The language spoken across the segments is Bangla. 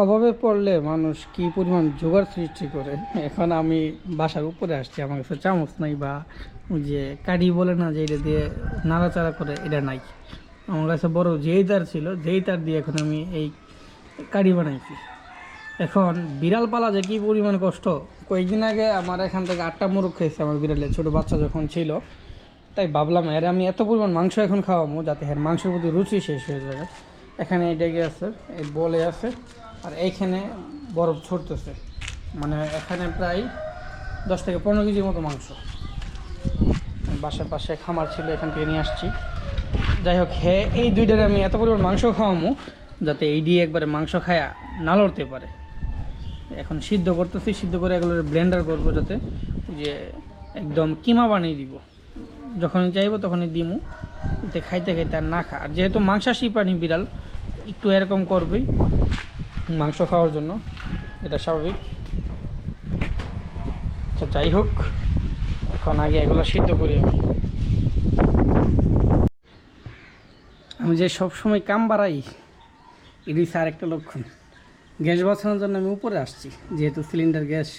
অভাবে পড়লে মানুষ কি পরিমাণ জোগাড় সৃষ্টি করে। এখন আমি বাসার উপরে আসছি, আমার কাছে চামচ নাই, বা ওই যে কাঠি বলে না যে এটা দিয়ে নাড়াচাড়া করে, এটা নাই। আমার কাছে বড় যেই তার ছিল, যেই তার দিয়ে এখন আমি এই কাঠি বানাইছি। এখন বিড়াল পালা যে কী পরিমাণ কষ্ট। কয়েকদিন আগে আমার এখান থেকে 8টা মোরগ খেয়েছে আমার বিড়ালের, ছোটো বাচ্চা যখন ছিল। তাই ভাবলাম এর আমি এত পরিমাণ মাংস এখন খাওয়াবো যাতে এর মাংসের প্রতি রুচি শেষ হয়ে যাবে। এখানে এই ডেগে আছে, এই বলে আছে, আর এইখানে বরফ ছড়তেছে। মানে এখানে প্রায় 10 থেকে 15 কেজির মতো মাংস। বাসার পাশে খামার ছিল, এখান থেকে নিয়ে আসছি। যাই হোক, এই দুইটারে আমি এত পরিমাণ মাংস খাওয়াবো যাতে এই দিয়ে একবারে মাংস খায়া না লড়তে পারে। এখন সিদ্ধ করতেছি, সিদ্ধ করে এগুলো ব্লেন্ডার করবো যাতে যে একদম কিমা বানিয়ে দিব। যখনই চাইবো তখনই দিমু, এতে খাইতে খাইতে আর না খা। আর যেহেতু মাংসাশী প্রাণী বিড়াল, একটু এরকম করবেই মাংস খাওয়ার জন্য, এটা স্বাভাবিক। তো যাই হোক, এখন আগে এগুলো সিদ্ধ করি। আমি যে সবসময় কাম বাড়াই, এটি আর একটা লক্ষণ। গ্যাস বাঁচানোর জন্য আমি উপরে আসছি, যেহেতু সিলিন্ডার গ্যাস।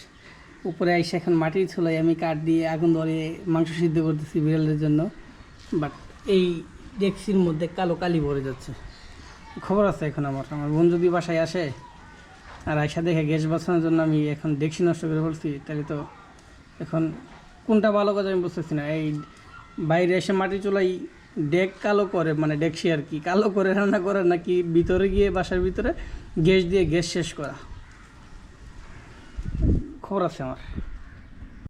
উপরে এসে এখন মাটির চুলায় আমি কাঠ দিয়ে আগুন ধরে মাংস সিদ্ধ করতেছি বিড়ালের জন্য। বাট এই ডেকচির মধ্যে কালো কালি ভরে যাচ্ছে। খবর আছে এখন আমার বোন যদি বাসায় আসে আর আয়সা দেখে গ্যাস বাঁচানোর জন্য আমি এখন ডেকচি নষ্ট করে বলছি, তাহলে তো এখন কোনটা ভালো কাজ আমি বুঝতেছি না। এই বাইরে এসে মাটির চুলাই ডেক কালো করে, মানে ডেকসি আর কি কালো করে রান্না করে, নাকি ভিতরে গিয়ে বাসার ভিতরে গ্যাস দিয়ে গ্যাস শেষ করা। খবর আছে আমার।